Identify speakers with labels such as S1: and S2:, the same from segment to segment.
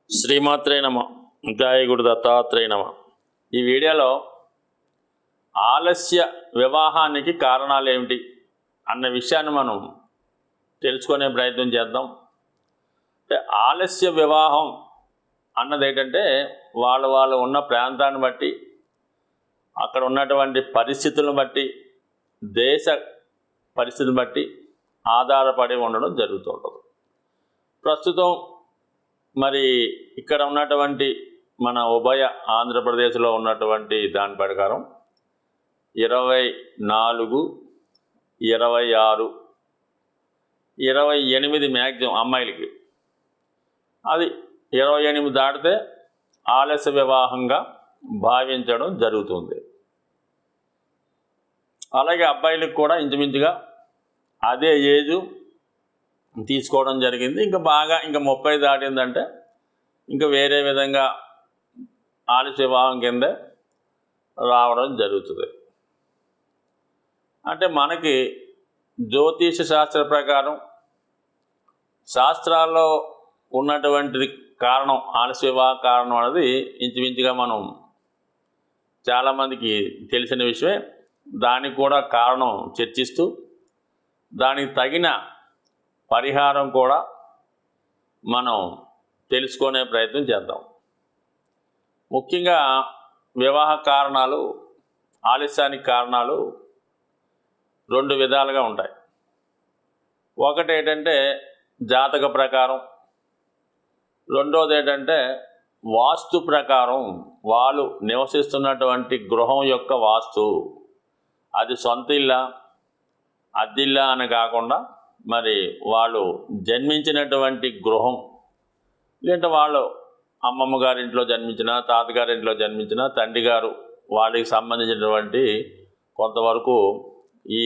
S1: శ్రీమాత్రే నమ. గాయగుడు దత్తాత్రేయ నమ. ఈ వీడియోలో ఆలస్య వివాహానికి కారణాలు ఏమిటి అన్న విషయాన్ని మనం తెలుసుకునే ప్రయత్నం చేద్దాం. అంటే ఆలస్య వివాహం అన్నది ఏంటంటే వాళ్ళు ఉన్న ప్రాంతాన్ని బట్టి, అక్కడ ఉన్నటువంటి పరిస్థితులను బట్టి, దేశ పరిస్థితిని బట్టి ఆధారపడి ఉండడం జరుగుతుంటుంది. ప్రస్తుతం మరి ఇక్కడ ఉన్నటువంటి మన ఉభయ ఆంధ్రప్రదేశ్లో ఉన్నటువంటి దాని ప్రకారం 24, 26, 28 మ్యాక్సిమం అమ్మాయిలకి, అది 28 దాటితే ఆలస్య వివాహంగా భావించడం జరుగుతుంది. అలాగే అబ్బాయిలకు కూడా ఇంచుమించుగా అదే ఏజు తీసుకోవడం జరిగింది. ఇంకా 30 దాటిందంటే ఇంకా వేరే విధంగా ఆలస్య వివాహం కింద రావడం జరుగుతుంది. అంటే మనకి జ్యోతిష శాస్త్ర ప్రకారం శాస్త్రాల్లో ఉన్నటువంటి కారణం, ఆలస్య వివాహ కారణం అనేది ఇంచుమించుగా మనం చాలామందికి తెలిసిన విషయమే. దానికి కూడా కారణం చర్చిస్తూ దానికి తగిన పరిహారం కూడా మనం తెలుసుకునే ప్రయత్నం చేద్దాం. ముఖ్యంగా వివాహ కారణాలు, ఆలస్యానికి కారణాలు 2 విధాలుగా ఉంటాయి. ఒకటి ఏంటంటే జాతక ప్రకారం, రెండోది ఏంటంటే వాస్తు ప్రకారం. వాళ్ళు నివసిస్తున్నటువంటి గృహం యొక్క వాస్తు, అది సొంత ఇల్లా అద్దిల్లా అని కాకుండా మరి వాళ్ళు జన్మించినటువంటి గృహం, లేదంటే వాళ్ళు అమ్మమ్మ గారింట్లో జన్మించిన, తాతగారింట్లో జన్మించిన, తండ్రి గారు వాళ్ళకి సంబంధించినటువంటి కొంతవరకు ఈ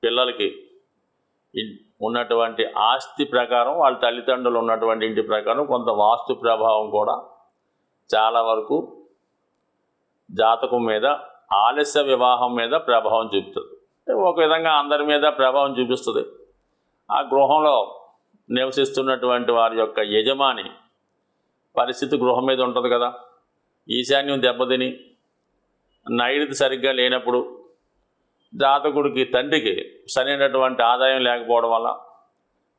S1: పిల్లలకి ఉన్నటువంటి ఆస్తి ప్రకారం, వాళ్ళ తల్లిదండ్రులు ఉన్నటువంటి ఇంటి ప్రకారం కొంత వాస్తు ప్రభావం కూడా చాలా వరకు జాతకం మీద, ఆలస్య వివాహం మీద ప్రభావం చూపుతుంది. ఒక విధంగా అందరి మీద ప్రభావం చూపిస్తుంది. ఆ గృహంలో నివసిస్తున్నటువంటి వారి యొక్క యజమాని పరిస్థితి గృహం మీద ఉంటుంది కదా. ఈశాన్యం దెబ్బతిని నైరుతి సరిగ్గా లేనప్పుడు జాతకుడికి, తండ్రికి సరైనటువంటి ఆదాయం లేకపోవడం వల్ల,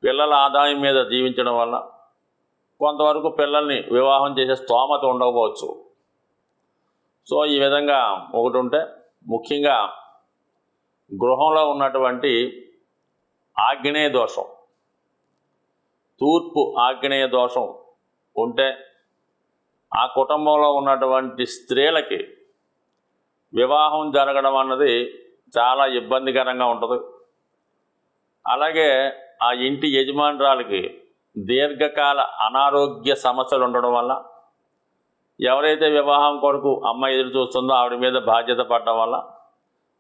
S1: పిల్లల ఆదాయం మీద జీవించడం వల్ల కొంతవరకు పిల్లల్ని వివాహం చేసే స్తోమత ఉండకపోవచ్చు. సో ఈ విధంగా ఒకటి ఉంటే, ముఖ్యంగా గృహంలో ఉన్నటువంటి ఆగ్నేయ దోషం, తూర్పు ఆగ్నేయ దోషం ఉంటే ఆ కుటుంబంలో ఉన్నటువంటి స్త్రీలకి వివాహం జరగడం అన్నది చాలా ఇబ్బందికరంగా ఉంటుంది. అలాగే ఆ ఇంటి యజమానురాలకి దీర్ఘకాల అనారోగ్య సమస్యలు ఉండడం వల్ల, ఎవరైతే వివాహం కొరకు అమ్మాయి ఎదురు చూస్తుందో ఆవిడ మీద బాధ్యత పడడం వల్ల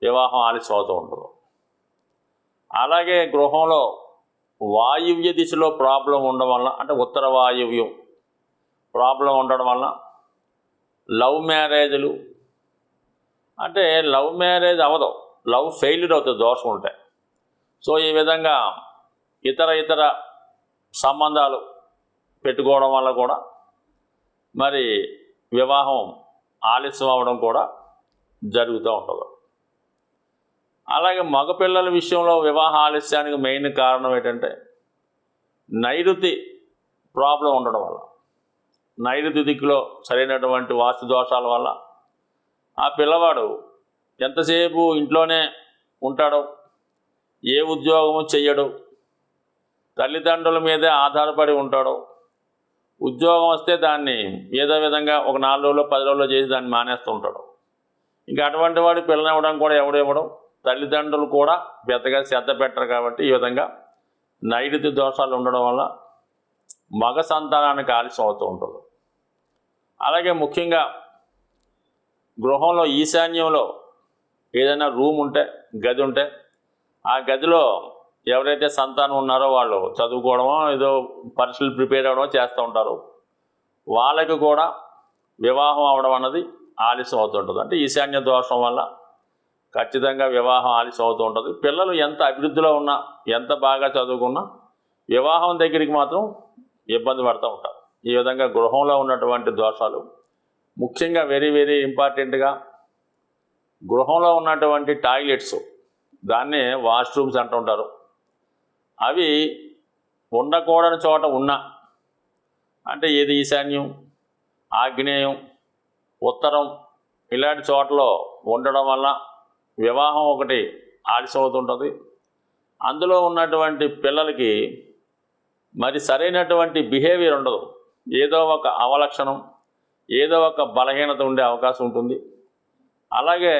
S1: వివాహం ఆలస్యం అవుతూ ఉంటుంది. అలాగే గృహంలో వాయువ్య దిశలో ప్రాబ్లం ఉండడం వల్ల, అంటే ఉత్తర వాయువ్యం ప్రాబ్లం ఉండడం వల్ల లవ్ మ్యారేజ్లు, అంటే లవ్ మ్యారేజ్ అవ్వదు, లవ్ ఫెయిల్యూర్ అవుతుంది దోషం ఉంటాయి. సో ఈ విధంగా ఇతర సంబంధాలు పెట్టుకోవడం వల్ల కూడా మరి వివాహం ఆలస్యం అవ్వడం కూడా జరుగుతూ ఉంటుంది. అలాగే మగపిల్లల విషయంలో వివాహ ఆలస్యానికి మెయిన్ కారణం ఏంటంటే నైరుతి ప్రాబ్లం ఉండడం వల్ల, నైరుతి దిక్కులో సరైనటువంటి వాస్తు దోషాల వల్ల ఆ పిల్లవాడు ఎంతసేపు ఇంట్లోనే ఉంటాడో, ఏ ఉద్యోగము చెయ్యడు, తల్లిదండ్రుల మీదే ఆధారపడి ఉంటాడో, ఉద్యోగం వస్తే దాన్ని ఏదో విధంగా ఒక 4 రోజులు 10 రోజులు చేసి దాన్ని మానేస్తూ ఉంటాడు. ఇంకా అటువంటి వాడి పిల్లనివ్వడం కూడా ఎవడివ్వడం, తల్లిదండ్రులు కూడా పెద్దగా శ్రద్ధ పెట్టరు. కాబట్టి ఈ విధంగా నైరుతి దోషాలు ఉండడం వల్ల మగ సంతానానికి ఆలస్యం అవుతూ ఉంటుంది. అలాగే ముఖ్యంగా గృహంలో ఈశాన్యంలో ఏదైనా రూమ్ ఉంటే, గది ఉంటే, ఆ గదిలో ఎవరైతే సంతానం ఉన్నారో వాళ్ళు చదువుకోవడమో ఏదో పరీక్షలు ప్రిపేర్ అవ్వడమో చేస్తూ ఉంటారు. వాళ్ళకి కూడా వివాహం అవడం అన్నది ఆలస్యం అవుతుంటుంది. అంటే ఈశాన్య దోషం వల్ల ఖచ్చితంగా వివాహం ఆలస్యం అవుతూ ఉంటుంది. పిల్లలు ఎంత అభివృద్ధిలో ఉన్నా, ఎంత బాగా చదువుకున్నా వివాహం దగ్గరికి మాత్రం ఇబ్బంది పడుతూ ఉంటారు. ఈ విధంగా గృహంలో ఉన్నటువంటి దోషాలు ముఖ్యంగా వెరీ వెరీ ఇంపార్టెంట్గా గృహంలో ఉన్నటువంటి టాయిలెట్స్, దాన్నే వాష్రూమ్స్ అంటుంటారు, అవి ఉండకూడని చోట ఉన్న, అంటే ఏది ఈశాన్యం, ఆగ్నేయం, ఉత్తరం ఇలాంటి చోట్ల ఉండడం వల్ల వివాహం ఒకటి ఆలస్యం అవుతుంటుంది. అందులో ఉన్నటువంటి పిల్లలకి మరి సరైనటువంటి బిహేవియర్ ఉండదు, ఏదో ఒక అవలక్షణం, ఏదో ఒక బలహీనత ఉండే అవకాశం ఉంటుంది. అలాగే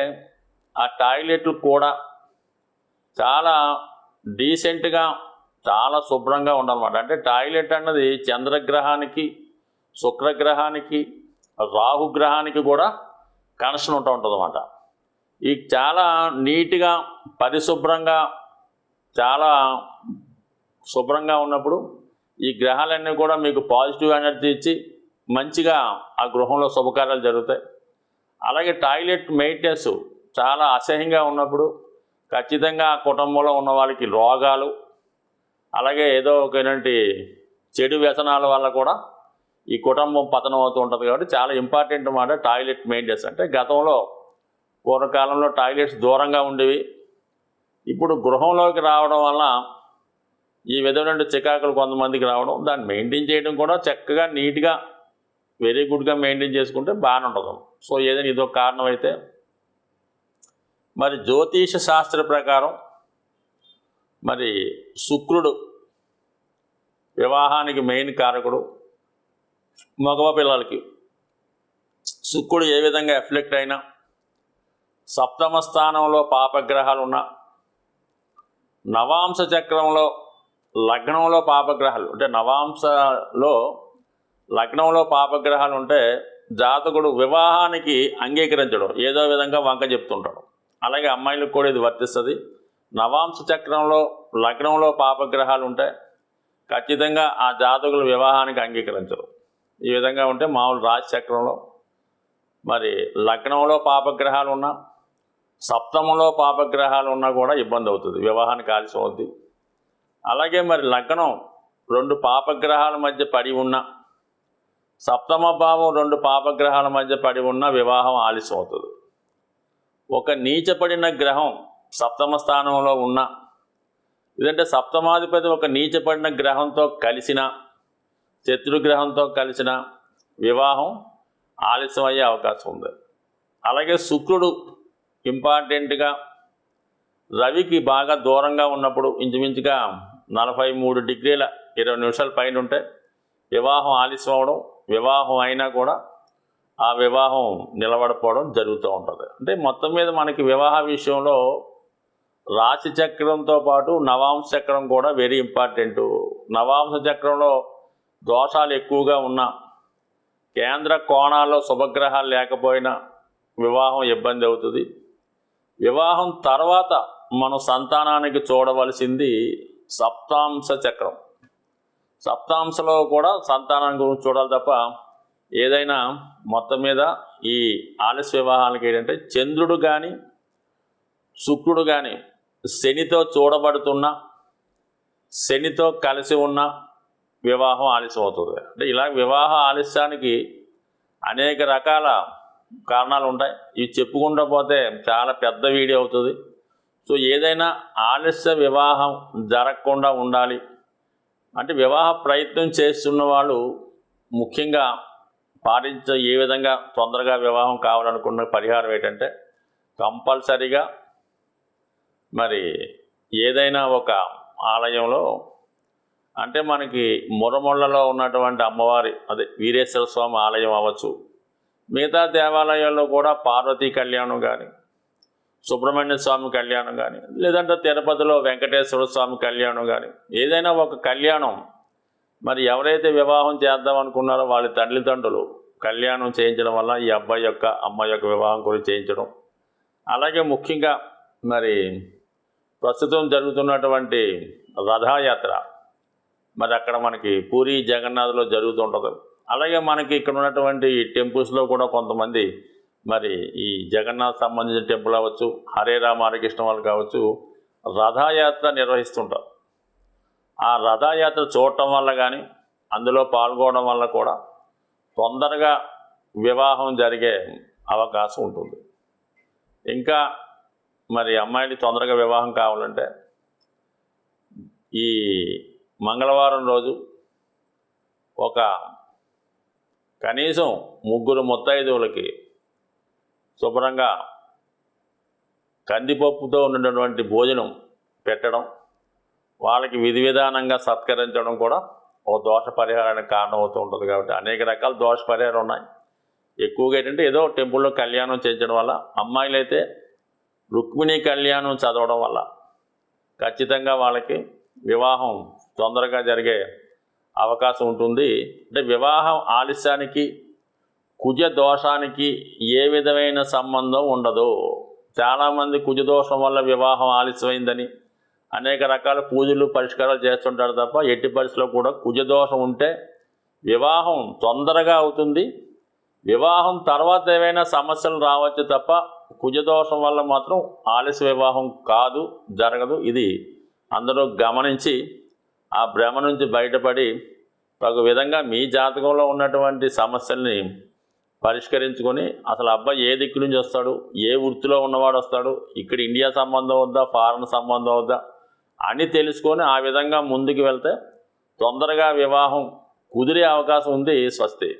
S1: ఆ టాయిలెట్లు కూడా చాలా డీసెంట్గా చాలా శుభ్రంగా ఉండాలన్నమాట. అంటే టాయిలెట్ అన్నది చంద్రగ్రహానికి, శుక్రగ్రహానికి, రాహుగ్రహానికి కూడా కనెక్షన్ ఉంటుంది అన్నమాట. ఈ చాలా నీట్గా పరిశుభ్రంగా చాలా శుభ్రంగా ఉన్నప్పుడు ఈ గ్రహాలన్నీ కూడా మీకు పాజిటివ్ ఎనర్జీ ఇచ్చి మంచిగా ఆ గృహంలో శుభకార్యాలు జరుగుతాయి. అలాగే టాయిలెట్ మెయింటెనెన్స్ చాలా అసహ్యంగా ఉన్నప్పుడు ఖచ్చితంగా ఆ కుటుంబంలో ఉన్న వాళ్ళకి రోగాలు, అలాగే ఏదో ఒకటి చెడు వ్యసనాల వల్ల కూడా ఈ కుటుంబం పతనం అవుతూ ఉంటుంది. కాబట్టి చాలా ఇంపార్టెంట్ అన్నమాట టాయిలెట్ మెయింటెనెన్స్. అంటే గతంలో పూర్వకాలంలో టాయిలెట్స్ దూరంగా ఉండేవి, ఇప్పుడు గృహంలోకి రావడం వల్ల ఈ విధమైన చికాకులు కొంతమందికి రావడం, దాన్ని మెయింటైన్ చేయడం కూడా చక్కగా నీట్గా వెరీ గుడ్గా మెయింటైన్ చేసుకుంటే బాగానే ఉంటుంది. సో ఏదైనా ఇదొక కారణం అయితే, మరి జ్యోతిష శాస్త్ర ప్రకారం మరి శుక్రుడు వివాహానికి మెయిన్ కారకుడు. మగవ పిల్లలకి శుక్రుడు ఏ విధంగా ఎఫెక్ట్ అయినా, సప్తమ స్థానంలో పాపగ్రహాలు ఉన్న, నవాంశ చక్రంలో లగ్నంలో పాపగ్రహాలు అంటే నవాంశలో లగ్నంలో పాపగ్రహాలు ఉంటే జాతకుడు వివాహానికి అంగీకరించడం, ఏదో విధంగా వంక చెప్తుంటాడు. అలాగే అమ్మాయిలకు కూడా ఇది వర్తిస్తుంది. నవాంశ చక్రంలో లగ్నంలో పాపగ్రహాలు ఉంటే ఖచ్చితంగా ఆ జాతకులు వివాహానికి అంగీకరించరు. ఈ విధంగా ఉంటే మామూలు రాశి చక్రంలో మరి లగ్నంలో పాపగ్రహాలు ఉన్నా, సప్తమంలో పాపగ్రహాలు ఉన్నా కూడా ఇబ్బంది అవుతుంది, వివాహానికి ఆలస్యం అవుతుంది. అలాగే మరి లగ్నం 2 పాపగ్రహాల మధ్య పడి ఉన్న, సప్తమ భావం 2 పాపగ్రహాల మధ్య పడి ఉన్న వివాహం ఆలస్యం అవుతుంది. ఒక నీచపడిన గ్రహం సప్తమ స్థానంలో ఉన్న, ఇదంటే సప్తమాధిపతి ఒక నీచపడిన గ్రహంతో కలిసిన, శత్రుగ్రహంతో కలిసిన వివాహం ఆలస్యం అయ్యే అవకాశం ఉంది. అలాగే శుక్రుడు ఇంపార్టెంట్గా రవికి బాగా దూరంగా ఉన్నప్పుడు ఇంచుమించుగా 43 డిగ్రీల 20 నిమిషాల పైన ఉంటే వివాహం ఆలస్యం అవడం, వివాహం అయినా కూడా ఆ వివాహం నిలబడిపోవడం జరుగుతూ ఉంటుంది. అంటే మొత్తం మీద మనకి వివాహ విషయంలో రాశి చక్రంతో పాటు నవాంశ చక్రం కూడా వెరీ ఇంపార్టెంటు. నవాంశ చక్రంలో దోషాలు ఎక్కువగా ఉన్న, కేంద్ర కోణాల్లో శుభగ్రహాలు లేకపోయినా వివాహం ఇబ్బంది అవుతుంది. వివాహం తర్వాత మనం సంతానానికి చూడవలసింది సప్తాంశ చక్రం. సప్తాంశలో కూడా సంతానం గురించి చూడాలి తప్ప ఏదైనా మొత్తం మీద ఈ ఆలస్య వివాహాలకి ఏంటంటే చంద్రుడు కానీ శుక్రుడు కానీ శనితో చూడబడుతున్న, శనితో కలిసి ఉన్న వివాహం ఆలస్యం అవుతుంది. అంటే ఇలా వివాహ ఆలస్యానికి అనేక రకాల కారణాలు ఉంటాయి. ఇవి చెప్పుకుంటూ పోతే చాలా పెద్ద వీడియో అవుతుంది. సో ఏదైనా ఆలస్య వివాహం జరగకుండా ఉండాలి అంటే వివాహ ప్రయత్నం చేస్తున్న వాళ్ళు ముఖ్యంగా ఏ విధంగా తొందరగా వివాహం కావాలనుకున్న పరిహారం ఏంటంటే కంపల్సరీగా మరి ఏదైనా ఒక ఆలయంలో, అంటే మనకి మురమొళ్ళలో ఉన్నటువంటి అమ్మవారి అదే వీరేశ్వర స్వామి ఆలయం అవ్వచ్చు, మిగతా దేవాలయాల్లో కూడా పార్వతీ కళ్యాణం కానీ, సుబ్రహ్మణ్య స్వామి కళ్యాణం కానీ, లేదంటే తిరుపతిలో వెంకటేశ్వర స్వామి కళ్యాణం కానీ, ఏదైనా ఒక కళ్యాణం మరి ఎవరైతే వివాహం చేద్దాం అనుకున్నారో వాళ్ళ తల్లిదండ్రులు కళ్యాణం చేయించడం వల్ల ఈ అబ్బాయి యొక్క అమ్మాయి యొక్క వివాహం కూడా చేయించడం. అలాగే ముఖ్యంగా మరి ప్రస్తుతం జరుగుతున్నటువంటి రథయాత్ర మరి అక్కడ మనకి పూరి జగన్నాథ్లో జరుగుతుంటుంది. అలాగే మనకి ఇక్కడ ఉన్నటువంటి టెంపుల్స్లో కూడా కొంతమంది మరి ఈ జగన్నాథ్ సంబంధించిన టెంపుల్ అవ్వచ్చు, హరే రామ హరికృష్ణ వాళ్ళు కావచ్చు, రథయాత్ర నిర్వహిస్తుంటారు. ఆ రథయాత్ర చూడటం వల్ల కానీ, అందులో పాల్గొనడం వల్ల కూడా తొందరగా వివాహం జరిగే అవకాశం ఉంటుంది. ఇంకా మరి అమ్మాయిలు తొందరగా వివాహం కావాలంటే ఈ మంగళవారం రోజు ఒక కనీసం 3 ముత్తైదువులకి శుభ్రంగా కందిపప్పుతో ఉన్నటువంటి భోజనం పెట్టడం, వాళ్ళకి విధి విధానంగా సత్కరించడం కూడా ఓ దోష పరిహారానికి కారణం అవుతూ ఉంటుంది. కాబట్టి అనేక రకాల దోష పరిహారాలు ఉన్నాయి. ఎక్కువగా ఏంటంటే ఏదో టెంపుల్లో కళ్యాణం చేయించడం వల్ల, అమ్మాయిలైతే రుక్మిణీ కళ్యాణం చదవడం వల్ల ఖచ్చితంగా వాళ్ళకి వివాహం తొందరగా జరిగే అవకాశం ఉంటుంది. అంటే వివాహం ఆలస్యానికి కుజ దోషానికి ఏ విధమైన సంబంధం ఉండదు. చాలామంది కుజదోషం వల్ల వివాహం ఆలస్యమైందని అనేక రకాల పూజలు పరిష్కారాలు చేస్తుంటారు తప్ప ఎట్టి పరిస్థితుల్లో కూడా కుజదోషం ఉంటే వివాహం తొందరగా అవుతుంది. వివాహం తర్వాత ఏవైనా సమస్యలు రావచ్చు తప్ప కుజదోషం వల్ల మాత్రం ఆలస్య వివాహం కాదు, జరగదు. ఇది అందరూ గమనించి ఆ భ్రమ నుంచి బయటపడి ఒక విధంగా మీ జాతకంలో ఉన్నటువంటి సమస్యల్ని పరిష్కరించుకొని అసలు అబ్బాయి ఏ దిక్కు నుంచి వస్తాడు, ఏ వృత్తిలో ఉన్నవాడు వస్తాడు, ఇక్కడ ఇండియా సంబంధం వద్దా, ఫారెన్ సంబంధం వద్దా అని తెలుసుకొని ఆ విధంగా ముందుకు వెళ్తే తొందరగా వివాహం కుదిరే అవకాశం ఉంది. స్వస్తి.